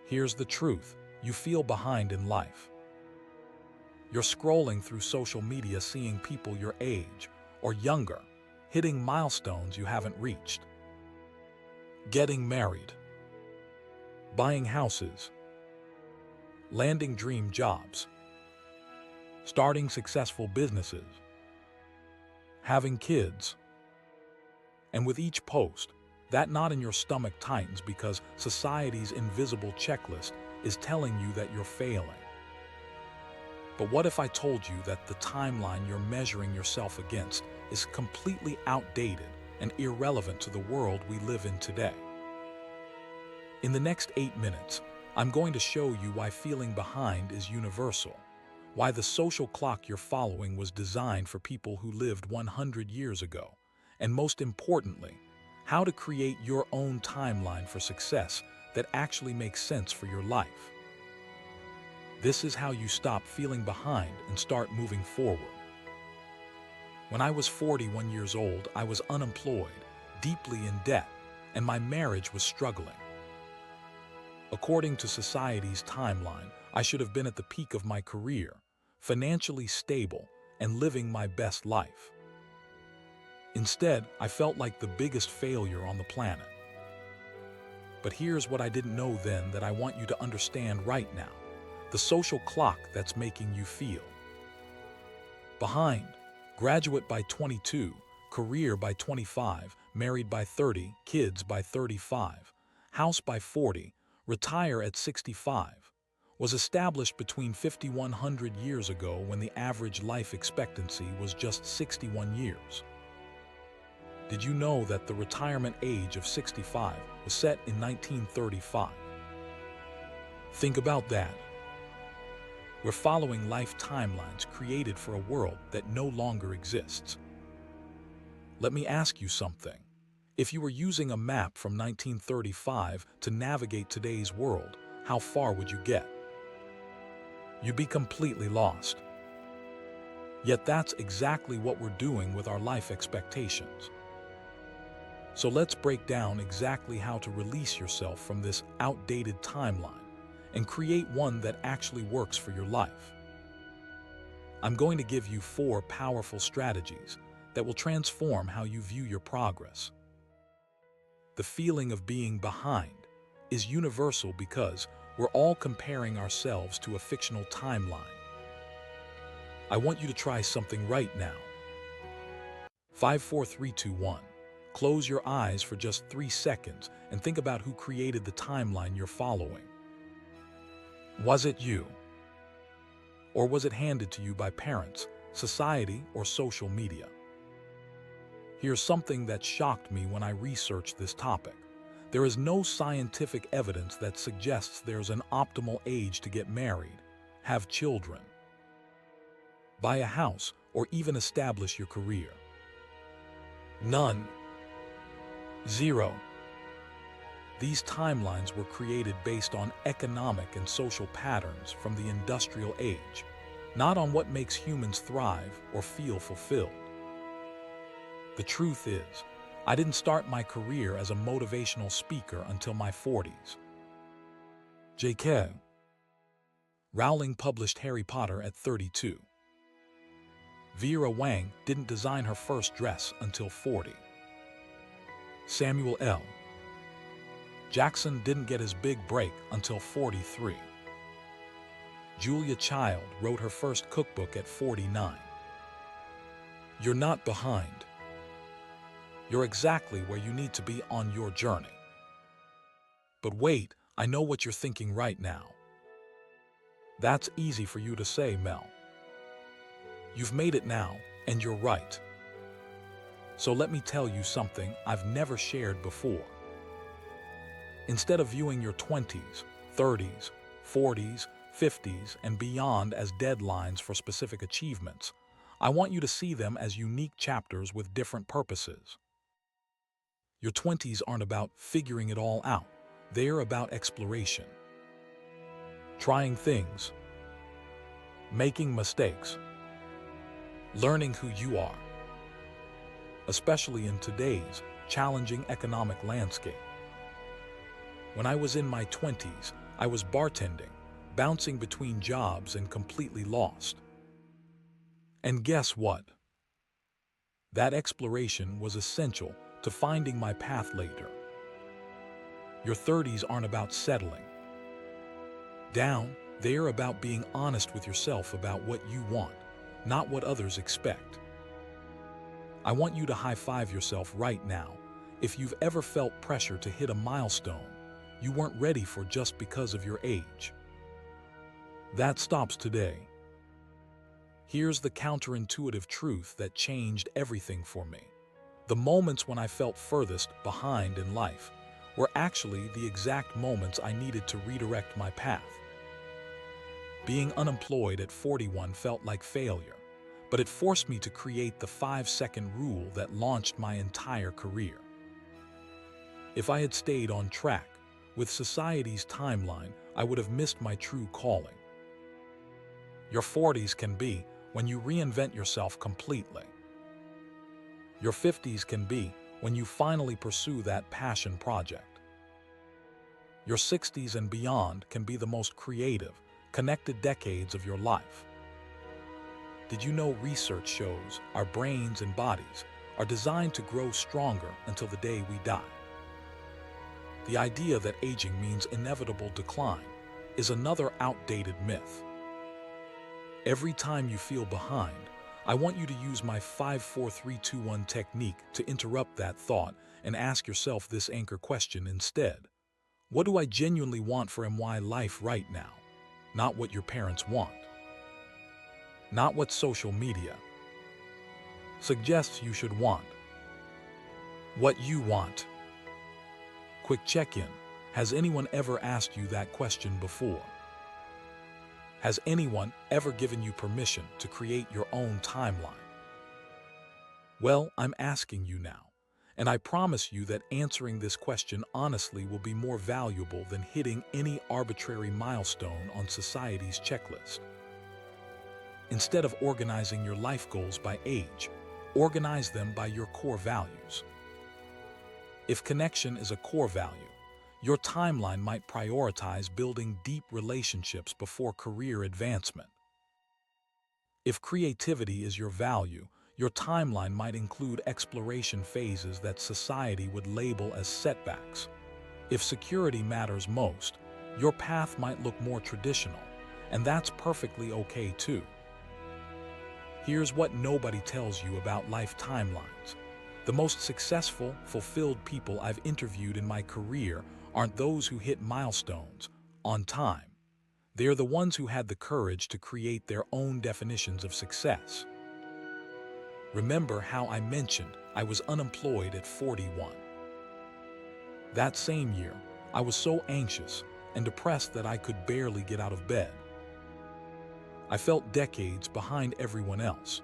Here's the truth: you feel behind in life. You're scrolling through social media seeing people your age or younger hitting milestones you haven't reached. Getting married, buying houses, landing dream jobs, starting successful businesses, having kids. And with each post, that knot in your stomach tightens because society's invisible checklist is telling you that you're failing. But what if I told you that the timeline you're measuring yourself against is completely outdated and irrelevant to the world we live in today? In the next 8 minutes, I'm going to show you why feeling behind is universal, why the social clock you're following was designed for people who lived 100 years ago, and most importantly, how to create your own timeline for success that actually makes sense for your life. This is how you stop feeling behind and start moving forward. When I was 41 years old, I was unemployed, deeply in debt, and my marriage was struggling. According to society's timeline, I should have been at the peak of my career, financially stable, and living my best life. Instead, I felt like the biggest failure on the planet. But here's what I didn't know then that I want you to understand right now: the social clock that's making you feel behind. Graduate by 22, career by 25, married by 30, kids by 35, house by 40, retire at 65, was established between 5,100 years ago when the average life expectancy was just 61 years. Did you know that the retirement age of 65 was set in 1935? Think about that. We're following life timelines created for a world that no longer exists. Let me ask you something. If you were using a map from 1935 to navigate today's world, how far would you get? You'd be completely lost. Yet that's exactly what we're doing with our life expectations. So let's break down exactly how to release yourself from this outdated timeline and create one that actually works for your life. I'm going to give you 4 powerful strategies that will transform how you view your progress. The feeling of being behind is universal because we're all comparing ourselves to a fictional timeline. I want you to try something right now. 5, 4, 3, 2, 1. Close your eyes for just 3 seconds and think about who created the timeline you're following. Was it you? Or was it handed to you by parents, society, or social media? Here's something that shocked me when I researched this topic. There is no scientific evidence that suggests there's an optimal age to get married, have children, buy a house, or even establish your career. None. Zero. These timelines were created based on economic and social patterns from the industrial age, not on what makes humans thrive or feel fulfilled. The truth is, I didn't start my career as a motivational speaker until my 40s. J.K. Rowling published Harry Potter at 32. Vera Wang didn't design her first dress until 40. Samuel L. Jackson didn't get his big break until 43. Julia Child wrote her first cookbook at 49. You're not behind. You're exactly where you need to be on your journey. But wait, I know what you're thinking right now. That's easy for you to say, Mel. You've made it now, and you're right. So let me tell you something I've never shared before. Instead of viewing your 20s, 30s, 40s, 50s, and beyond as deadlines for specific achievements, I want you to see them as unique chapters with different purposes. Your 20s aren't about figuring it all out. They're about exploration. Trying things. Making mistakes. Learning who you are. Especially in today's challenging economic landscape. When I was in my 20s, I was bartending, bouncing between jobs and completely lost. And guess what? That exploration was essential to finding my path later. Your 30s aren't about settling down, they are about being honest with yourself about what you want, not what others expect. I want you to high-five yourself right now. If you've ever felt pressure to hit a milestone you weren't ready for just because of your age, that stops today. Here's the counterintuitive truth that changed everything for me. The moments when I felt furthest behind in life were actually the exact moments I needed to redirect my path. Being unemployed at 41 felt like failure, but it forced me to create the 5-second rule that launched my entire career. If I had stayed on track with society's timeline, I would have missed my true calling. Your 40s can be when you reinvent yourself completely. Your 50s can be when you finally pursue that passion project. Your 60s and beyond can be the most creative, connected decades of your life. Did you know research shows our brains and bodies are designed to grow stronger until the day we die? The idea that aging means inevitable decline is another outdated myth. Every time you feel behind, I want you to use my 5-4-3-2-1 technique to interrupt that thought and ask yourself this anchor question instead. What do I genuinely want for my life right now? Not what your parents want. Not what social media suggests you should want. What you want. Quick check-in. Has anyone ever asked you that question before? Has anyone ever given you permission to create your own timeline? Well, I'm asking you now, and I promise you that answering this question honestly will be more valuable than hitting any arbitrary milestone on society's checklist. Instead of organizing your life goals by age, organize them by your core values. If connection is a core value, your timeline might prioritize building deep relationships before career advancement. If creativity is your value, your timeline might include exploration phases that society would label as setbacks. If security matters most, your path might look more traditional, and that's perfectly okay too. Here's what nobody tells you about life timelines. The most successful, fulfilled people I've interviewed in my career aren't those who hit milestones on time. They're the ones who had the courage to create their own definitions of success. Remember how I mentioned I was unemployed at 41. That same year, I was so anxious and depressed that I could barely get out of bed. I felt decades behind everyone else.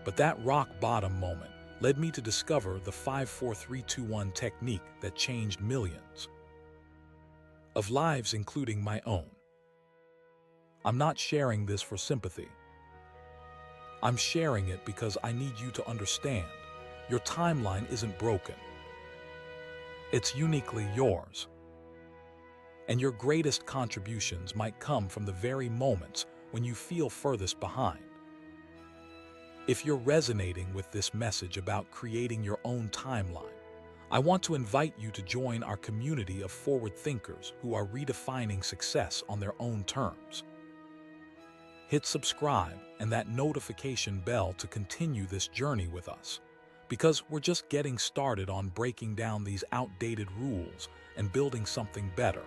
But that rock bottom moment led me to discover the 5-4-3-2-1 technique that changed millions of lives, including my own. I'm not sharing this for sympathy. I'm sharing it because I need you to understand your timeline isn't broken. It's uniquely yours. And your greatest contributions might come from the very moments when you feel furthest behind. If you're resonating with this message about creating your own timeline, I want to invite you to join our community of forward thinkers who are redefining success on their own terms. Hit subscribe and that notification bell to continue this journey with us, because we're just getting started on breaking down these outdated rules and building something better.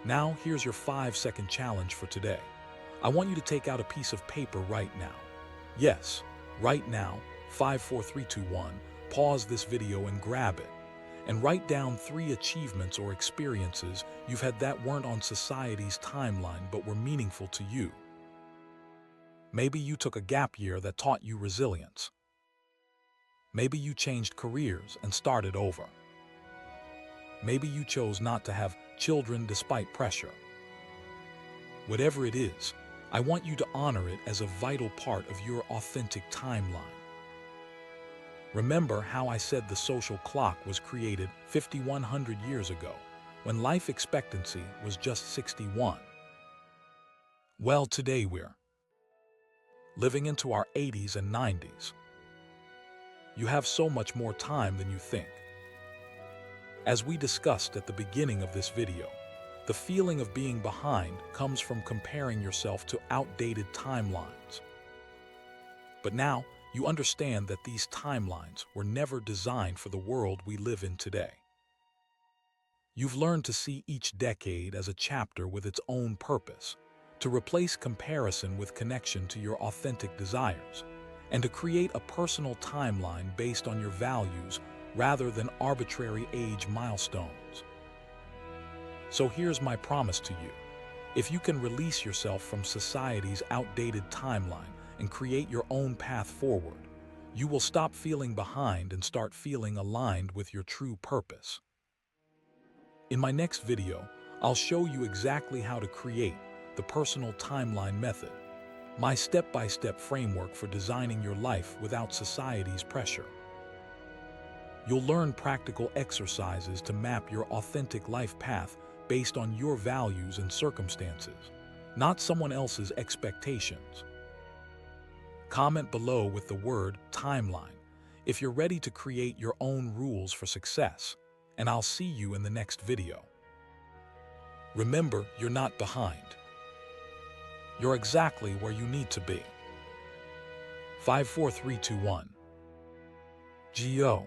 Now, here's your 5-second challenge for today. I want you to take out a piece of paper right now. Yes, right now, 5-4-3-2-1, pause this video and grab it, and write down 3 achievements or experiences you've had that weren't on society's timeline but were meaningful to you. Maybe you took a gap year that taught you resilience. Maybe you changed careers and started over. Maybe you chose not to have children despite pressure. Whatever it is, I want you to honor it as a vital part of your authentic timeline. Remember how I said the social clock was created 5,100 years ago? when life expectancy was just 61. Well, today we're living into our 80s and 90s. You have so much more time than you think. As we discussed at the beginning of this video, the feeling of being behind comes from comparing yourself to outdated timelines. But now, you understand that these timelines were never designed for the world we live in today. You've learned to see each decade as a chapter with its own purpose, to replace comparison with connection to your authentic desires, and to create a personal timeline based on your values rather than arbitrary age milestones. So here's my promise to you. If you can release yourself from society's outdated timeline and create your own path forward, you will stop feeling behind and start feeling aligned with your true purpose. In my next video, I'll show you exactly how to create the personal timeline method, my step-by-step framework for designing your life without society's pressure. You'll learn practical exercises to map your authentic life path based on your values and circumstances, not someone else's expectations. Comment below with the word timeline if you're ready to create your own rules for success, and I'll see you in the next video. Remember, you're not behind. You're exactly where you need to be. 5, 4, 3, 2, 1. Go.